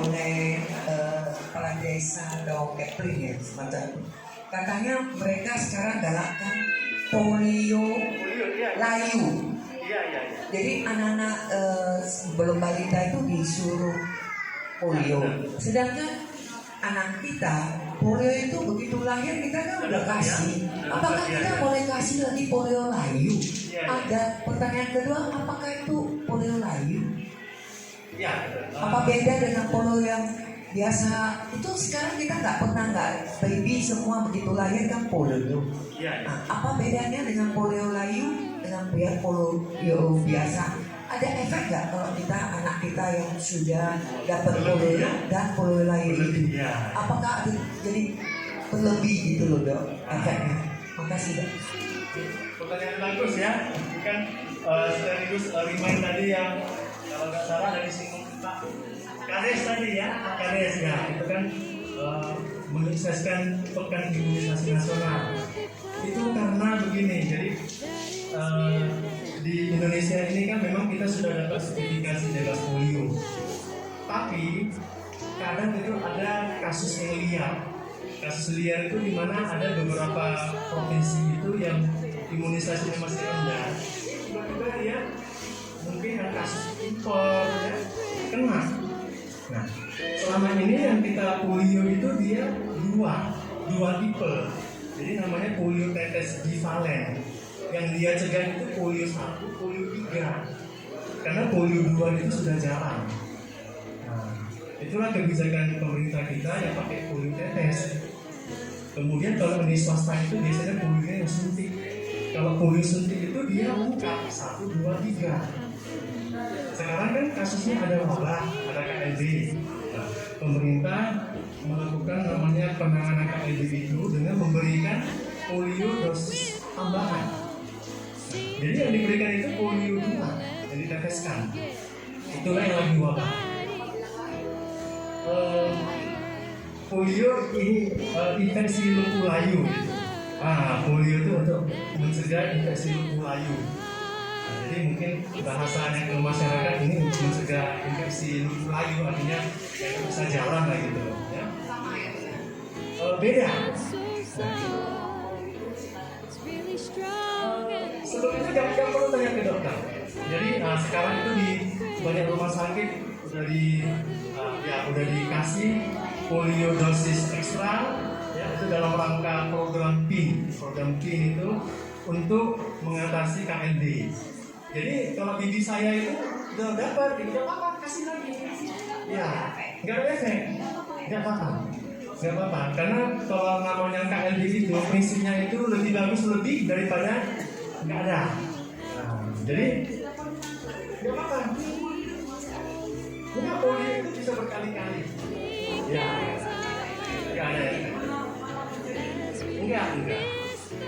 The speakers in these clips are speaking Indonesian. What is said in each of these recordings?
oleh kepala desa atau Kepling ya semacam. Katanya mereka sekarang galakkan polio layu. Jadi anak-anak sebelum balita itu disuruh polio. Sedangkan anak kita polio itu begitu lahir kita kan udah kasih. Apakah kita boleh kasih lagi polio layu? Ada pertanyaan kedua, apakah itu polio layu? Apa beda dengan polio yang biasa? Itu sekarang kita nggak baby semua begitu lahir kan polio. Apa bedanya dengan polio layu dengan polio biasa? Ada efek nggak kalau kita anak kita yang sudah dapat polio dan polio layu itu? Apakah ada jadi berlebih gitu loh dok efeknya? Makasih dok. Pertanyaan bagus ya. Kan sekaligus remind tadi yang kalau nggak salah dari singgung Pak Kades tadi ya, Pak Kades ya, itu kan menyukseskan pekan imunisasi nasional. Itu karena begini, jadi di Indonesia ini kan memang kita sudah dapat sertifikasi bebas polio, tapi kadang itu ada kasus yang liar. Kasus liar itu di mana ada beberapa provinsi itu yang imunisasinya masih rendah, tiba-tiba dia mungkin ada kasus impor ya kena. Nah, selama ini yang kita polio itu dia dua tipe. Jadi namanya polio tetes bivalen. Yang dia cegah itu polio 1, polio 3. Karena polio 2 itu sudah jarang. Nah, itulah kebijakan pemerintah kita yang pakai polio tetes. Kemudian kalau di swasta itu biasanya polio yang suntik. Kalau polio suntik itu dia lengkap 1, 2, 3. Sekarang kan kasusnya ada wabah, ada KLB. Nah, pemerintah melakukan namanya penanganan KLB itu dengan memberikan polio dosis tambahan. Jadi yang diberikan itu polio 2 yang diteteskan. Itulah yang lagi wabah. Polio ini infeksi lumpuh layu. Polio itu untuk mencegah infeksi lumpuh layu. Jadi mungkin bahasanya ke masyarakat ini untuk mencegah infeksi lumpuh layu, artinya yang bisa jalan lah gitu ya. Beda. Sebelumnya jangan perlu tanya ke dokter. Jadi sekarang itu di banyak rumah sakit udah dikasih polio dosis ekstra ya, itu dalam rangka program PIN. Program PIN itu untuk mengatasi KLB. Jadi kalau bibi saya itu udah dapat, tidak apa-apa, kasih lagi. Ya, nggak ada efek, nggak apa-apa. Karena kalau namanya KLB itu prinsipnya itu lebih bagus lebih daripada nggak ada. Jadi nggak apa-apa. Enggak, polio itu bisa berkali-kali. Ya, nggak ada efek. Enggak.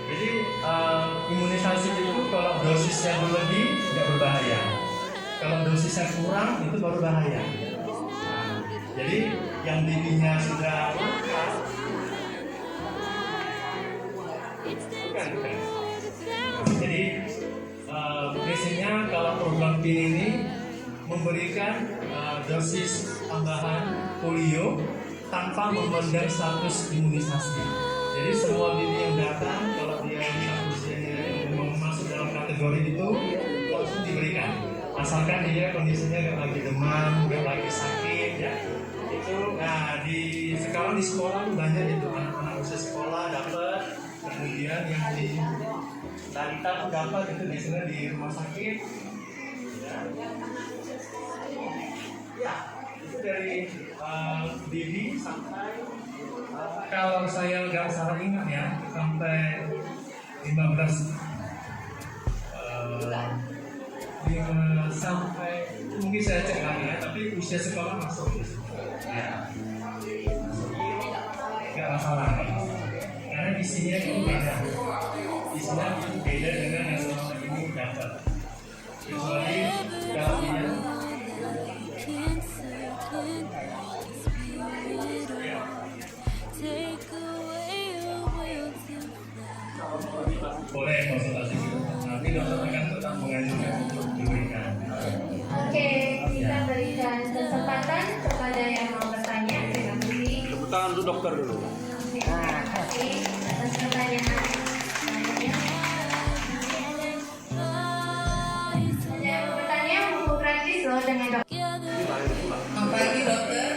Jadi imunisasi itu kalau dosisnya berlebih nggak berbahaya. Kalau dosisnya kurang itu baru bahaya. Jadi yang bibinya sudah lengkap, bukan. Jadi prinsipnya kalau program PIN ini memberikan dosis tambahan polio tanpa memandang status imunisasi. Jadi semua bibi yang datang kalau dia usianya masuk dalam kategori itu langsung diberikan, asalkan dia kondisinya nggak lagi demam, nggak lagi sakit ya. Itu sekarang di sekolah banyak itu anak-anak usia sekolah dapat, kemudian yang di balita pun dapat, itu biasanya di rumah sakit ya itu dari bibi sampai kalau saya nggak salah ingat ya sampai 15 sampai mungkin saya cek lagi ya, tapi usia sekolah masuk ya, nggak masalah karena isinya itu beda dengan yang selama ini dapat, kecuali kalau dia boleh konsultasi dulu. Nanti dokter akan tetap mengajukan untuk diberikan. Oke, kita berikan kesempatan kepada yang mau tangan untuk dokter dulu. Terima kasih atas pertanyaan. Saya mau bertanya buku gratis loh dengan dokter. Selamat pagi dokter.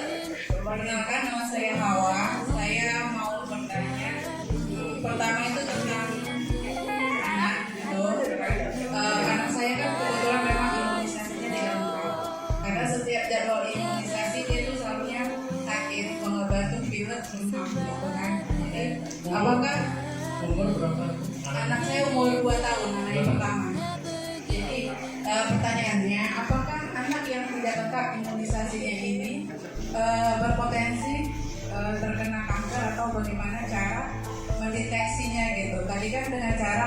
Perkenalkan nama saya Hawa. Saya mau bertanya. Pertama itu tentang anak gitu. Anak saya kan kebetulan memang imunisasinya tidak lengkap. Karena setiap jadwal imunisasi dia tuh selalunya sakit, batuk, pilek, demam gitu kan. Jadi apakah Umur berapa? anak saya umur 2 tahun, anak yang pertama. Jadi pertanyaannya, apakah anak yang tidak lengkap imunisasinya ini berpotensi terkena kanker atau bagaimana cara mendeteksinya gitu? Tadi kan dengan cara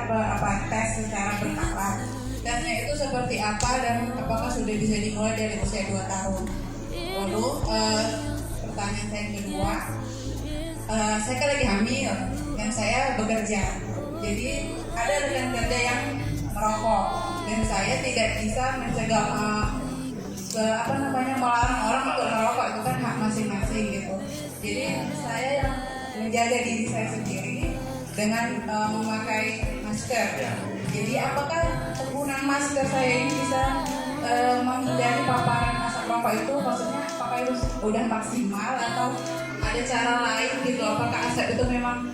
tes secara bertahap. Tesnya itu seperti apa dan apakah sudah bisa dimulai dari usia 2 tahun? Lalu pertanyaan saya yang kedua, saya kan lagi hamil dan saya bekerja. Jadi ada rekan kerja yang merokok dan saya tidak bisa mencegah melarang orang untuk merokok, itu kan hak masing-masing gitu. Jadi saya yang menjaga diri saya sendiri dengan memakai masker. Jadi apakah penggunaan masker saya ini bisa menghindari paparan asap rokok itu? Maksudnya apakah itu udah maksimal atau ada cara lain gitu? Apakah asap itu memang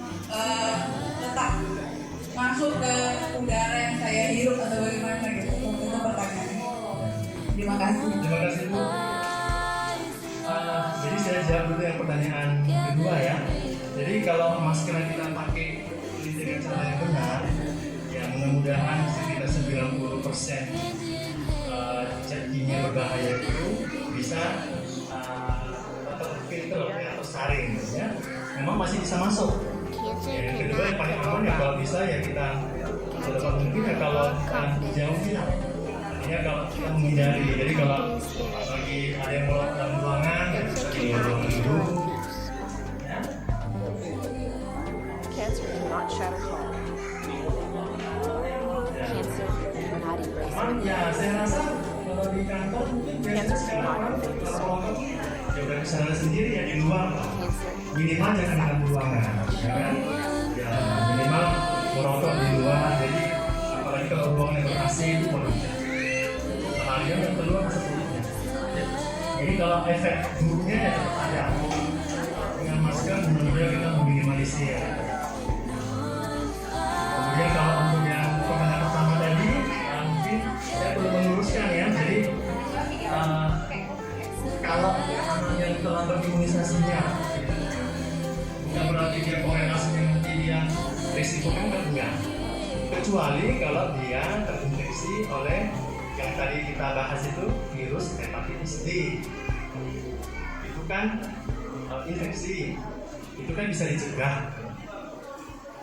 tetap masuk ke udara yang saya hirup atau bagaimana gitu? Itu pertanyaannya. Terima kasih. Terima kasih Bu. Jadi saya jawab dulu yang pertanyaan kedua ya. Jadi kalau masker yang kita pakai ini dengan cara yang benar, ya mudah-mudahan sekitar 90% zat kimia berbahaya itu bisa terfilter ya, atau saring ya. Memang masih bisa masuk. Ya, yang kedua yang paling aman ya kalau bisa ya kita sedapat mungkin ya kalau jauh tidak. Ya kalau kita menghindari, jadi kalau lagi ada yang mau dalam ruangan, ya bisa di ruangan dulu. Ya. Cancer cannot shatter home. Cancer cannot erase Cuman ya saya rasa kalau di kantor mungkin biasanya sekarang orang kalau ya udah kesana sendiri ya di luar, cancer. minimal jangan dalam ruangan, ya kan? Ya minimal merokok di luar, jadi apalagi kalau ruangan yang ber-AC itu perlu. Yang keluar sebelumnya. Jadi kalau efek buruknya ya tetap ada. Dengan masker menurut kita meminimalisir. Kemudian kalau untuk yang pertanyaan pertama tadi, mungkin saya perlu meluruskan ya. Jadi kalau anak yang terlambat imunisasinya, bukan berarti dia korelasinya nanti dia risikonya enggak. Kecuali kalau dia terinfeksi oleh yang tadi kita bahas itu virus hepatitis D. Itu kan infeksi, itu kan bisa dicegah.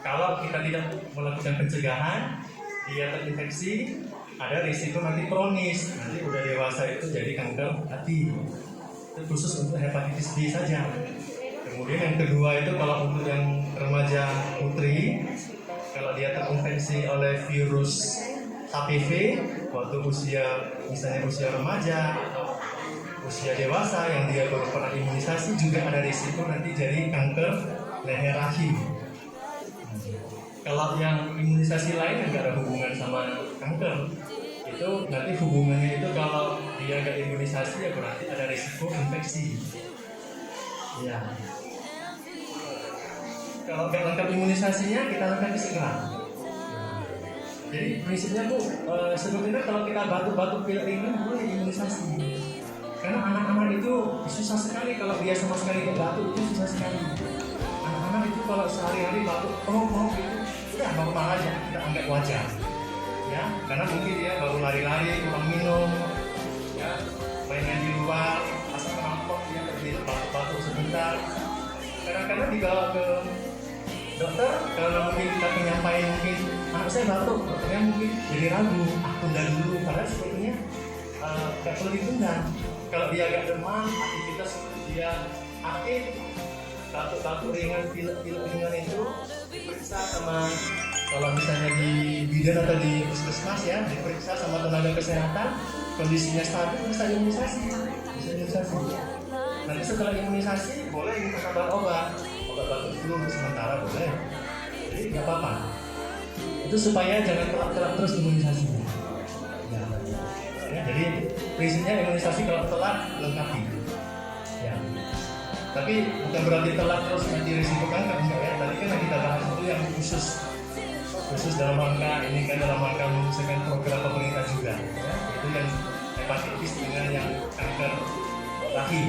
Kalau kita tidak melakukan pencegahan, dia terinfeksi, ada risiko nanti kronis, nanti udah dewasa itu jadi kanker hati. Itu khusus untuk hepatitis D saja. Kemudian yang kedua itu kalau untuk yang remaja putri, kalau dia terinfeksi oleh virus HPV waktu usia misalnya usia remaja atau usia dewasa yang dia baru pernah imunisasi juga ada risiko nanti jadi kanker leher rahim. Kalau yang imunisasi lain yang nggak ada hubungan sama kanker itu nanti hubungannya itu kalau dia nggak imunisasi ya berarti ada risiko infeksi. Ya. Kalau nggak lengkap imunisasinya kita lengkapi segera. Jadi prinsipnya Bu, sebetulnya kalau kita batuk-batuk pilek ringan boleh imunisasi. Karena anak-anak itu susah sekali kalau dia sama sekali nggak batuk itu susah sekali. Anak-anak itu kalau sehari-hari batuk gitu, udah normal aja kita anggap wajar. Ya, karena mungkin dia baru lari-lari, kurang minum, ya, main di luar, asal merampok dia terjadi batuk-batuk sebentar. Kadang-kadang dibawa ke dokter kalau mungkin kita penyampaian mungkin anak saya batuk, dokternya mungkin jadi ragu, tunda dulu karena sebetulnya nggak perlu ditunda. Kalau dia agak demam, aktivitas dia aktif, batuk-batuk ringan, pilek-pilek ringan itu diperiksa sama kalau misalnya di bidan atau di puskesmas ya, diperiksa sama tenaga kesehatan, kondisinya stabil bisa imunisasi. Nanti setelah imunisasi boleh kita tambah obat batuk flu sementara boleh. Jadi nggak apa-apa. Itu supaya jangan telat-telat terus imunisasinya. Ya, jadi prinsipnya imunisasi kalau telat lengkapi. Ya. Tapi bukan berarti telat terus nanti risiko kanker enggak ya. Tadi kan yang kita bahas itu yang khusus dalam rangka ini kan dalam rangka menyelesaikan program pemerintah juga. Ya. Itu yang hepatitis dengan yang kanker rahim.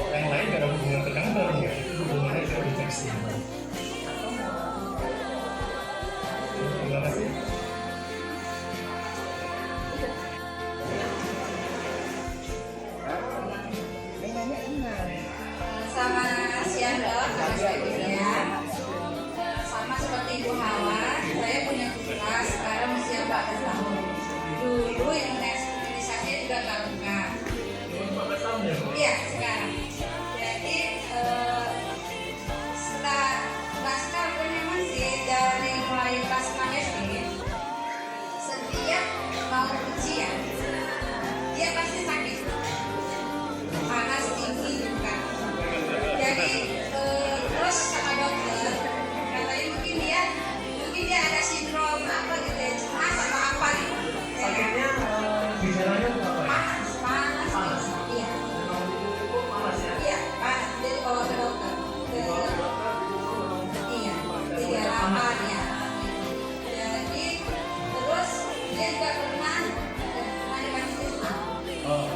Yang lain nggak ada hubungan ke kanker ya. Itu hubungannya ke infeksi. Terima kasih. Selamat siang dok, nama saya Budia. Sama seperti Ibu Hawa, saya punya tugas sekarang usia 14 tahun. Dulu imunisasi juga KUK. Iya sekarang. Jadi setelah pasca memang sih dari mulai pasca SD, setiap mau ujian dia pasti sakit, panas tinggi juga. Jadi terus sama dokter katanya mungkin dia ada sindrom apa gitu ya, cemas atau apa gitu. Sakitnya gejalanya apa ya? Panas. Iya. Panas ya? Iya, panas. Jadi bawa ke dokter. Iya, 38 ya. Jadi terus dia juga pernah hepatitis A. Oh.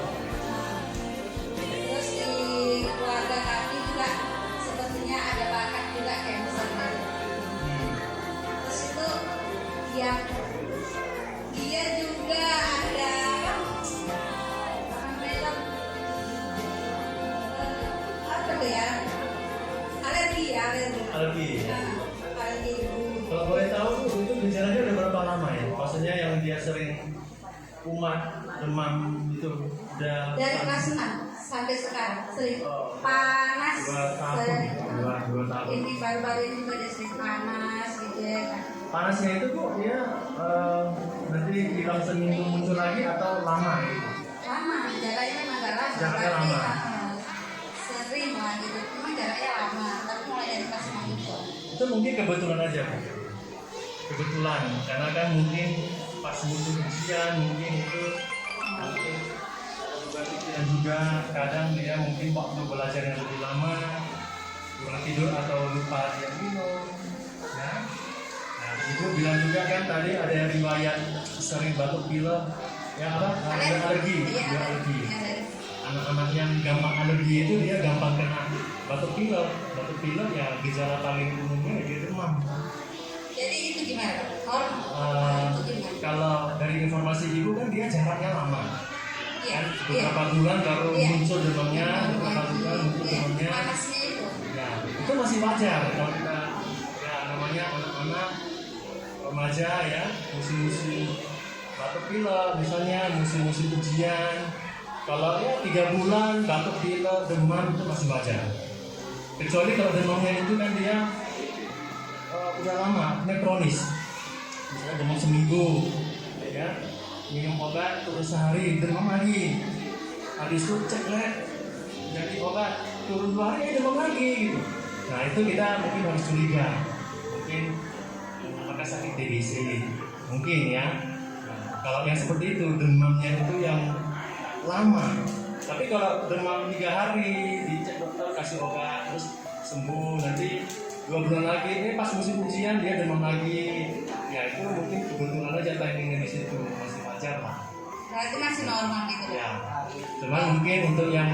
Terus di keluarga kami juga sepertinya ada bakat juga cancer. Terus itu yang dia juga ada apa tuh ya, alergi. Alergi. Alergi Kalau boleh tahu itu gejalanya udah berapa lama ya? Maksudnya yang dia sering kumat, demam itu udah dari kelas 6 sampai sekarang sering Oh. panas. 2 tahun. Sering- 2 tahun. Ini baru-baru ini juga dia sering panas gitu ya kan. Panasnya itu kok dia nanti hilang seminggu muncul lagi atau lama gitu? Lama, jaraknya memang gak lama. Jaraknya Berarti, lama. sering lah gitu, cuma jaraknya lama. Tapi mulai dari kelas 6 itu. Itu mungkin kebetulan aja Bu. Kebetulan karena kan mungkin pas musim ujian mungkin itu mungkin dan juga kadang dia mungkin waktu belajar yang lebih lama kurang tidur atau lupa dia minum ya. Nah ibu bilang juga kan tadi ada yang riwayat sering batuk pilek yang apa alergi Iya, dia alergi. alergi. Anak-anak yang gampang alergi itu dia gampang kena batuk pilek ya gejala paling umumnya dia demam. Jadi itu gimana? Normal. Itu gimana? Kalau dari informasi ibu kan dia jaraknya lama Iya, kan iya. beberapa bulan baru Iya. muncul demamnya, beberapa bulan muncul Iya, demamnya. panasnya itu. Ya, itu masih wajar kalau kita ya namanya anak-anak remaja ya, musim-musim batuk pilek misalnya, musim-musim ujian. Kalau ya 3 bulan batuk pilek, demam itu masih wajar. Kecuali kalau demamnya itu kan dia udah lama, ini kronis. Misalnya demam seminggu, ya minum obat terus sehari demam lagi. Habis itu cek lab, jadi obat turun 2 hari demam lagi gitu. Nah itu kita mungkin harus curiga, mungkin apakah sakit TBC, mungkin ya. Nah, kalau yang seperti itu demamnya itu yang lama. Tapi kalau demam 3 hari dicek dokter kasih obat terus sembuh, nanti 2 bulan lagi ini pas musim ujian dia demam lagi, ya itu mungkin kebetulan aja timingnya di situ masih wajar lah. Berarti masih normal gitu. Ya, cuman mungkin untuk yang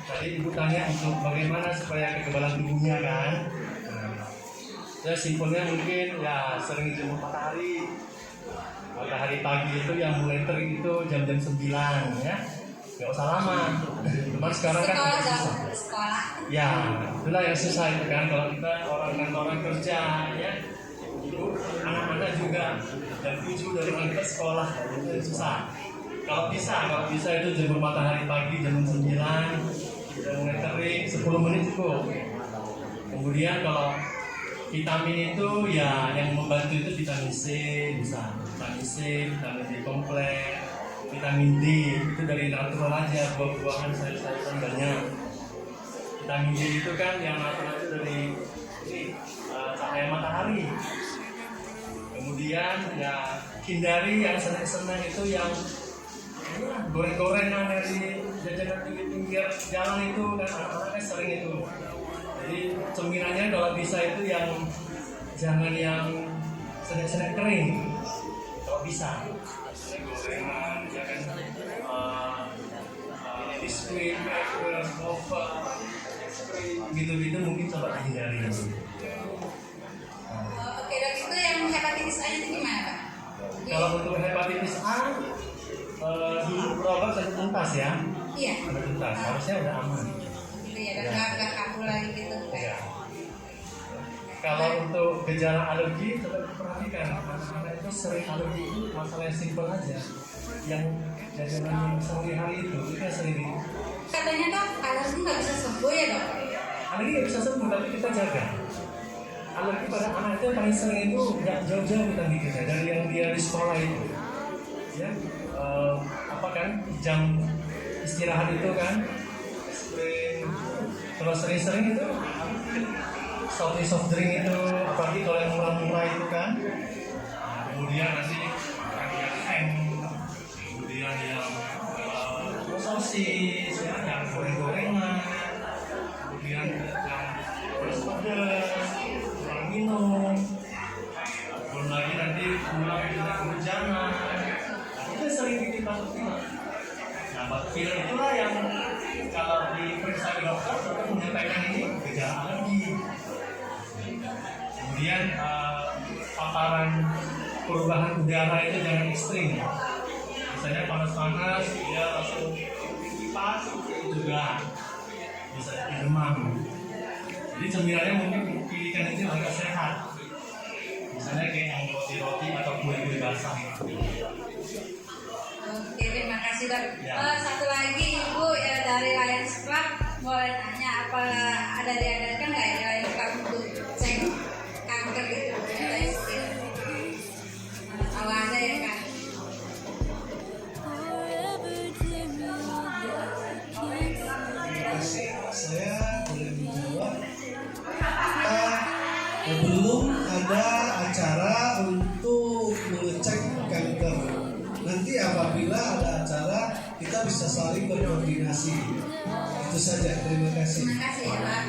tadi ibu tanya untuk bagaimana supaya kekebalan tubuhnya kan, ya simpelnya mungkin ya sering jemur matahari pagi itu yang mulai terik itu jam-jam 9 ya. Gak usah lama, cuman sekarang kan Sekolah. ya itulah yang susah itu kan kalau kita orang kantoran kerja ya ibu anak-anak juga dan 7 dari orang kita sekolah itu susah. Kalau bisa itu jemur matahari pagi jam 9 udah mulai terik 10 menit cukup. Kemudian kalau vitamin itu ya yang membantu itu vitamin C bisa, vitamin C, vitamin D kompleks, vitamin D itu dari natural aja, buah-buahan, sayur-sayuran banyak. Vitamin D itu kan yang natural itu dari cahaya matahari. Kemudian ya hindari yang senang-senang itu yang goreng-gorengan dari jajanan pinggir jalan itu kan, anak-anaknya sering itu. Jadi cemilannya kalau bisa itu yang jangan yang sedang kering kalau bisa. Gorengan, ya kan, biskuit, crackers, wafer, gitu-gitu mungkin coba hindari. Oke dok, itu yang hepatitis A itu gimana Pak? Kalau untuk hepatitis A, dulu berobat satu tuntas ya. Iya. Ada tuntas, harusnya udah aman. Gitu ya, dan nggak kambuh lagi gitu Ya. kayak. Kalau untuk gejala alergi, coba diperhatikan. Anak-anak itu sering alergi itu masalah yang simpel aja. Yang jajanan sehari-hari itu yang sering. Katanya dok, alergi nggak bisa sembuh ya dok? Alergi nggak bisa sembuh, tapi kita jaga. Alergi pada anak itu yang paling sering itu nggak jauh-jauh kita bikinnya dari yang dia di sekolah itu. Ya, apa kan jam istirahat itu kan sering, kalau sering-sering itu soft drink itu, apalagi kalau yang murah-murah itu kan. Kemudian nanti yang ham, kemudian yang sosis, yang goreng-gorengan, kemudian yang pedas, kurang minum, belum lagi nanti pulang dengan kehujanan. Itu sering bikin batuk pilek. Nah, batuk pilek itulah yang kalau diperiksa di dokter menyampaikan ini gejala alergi. Kemudian paparan perubahan udara itu jangan ekstrim. Misalnya panas-panas, dia langsung kipas, itu juga bisa demam. Jadi cemilannya mungkin pilihkan itu agak sehat. Misalnya kayak yang roti-roti atau kue-kue basah. Oke, terima kasih dok. Ya. Satu lagi ibu ya dari Lions Club, boleh tanya apa ada diadakan nggak ya Lions Club untuk cek kanker gitu? Kalau ada ya kan? Saya boleh menjawab. Belum ada acara untuk mengecek kanker. Nanti apabila ada acara, kita bisa saling berkoordinasi. Itu saja. Terima kasih. Terima kasih ya Pak.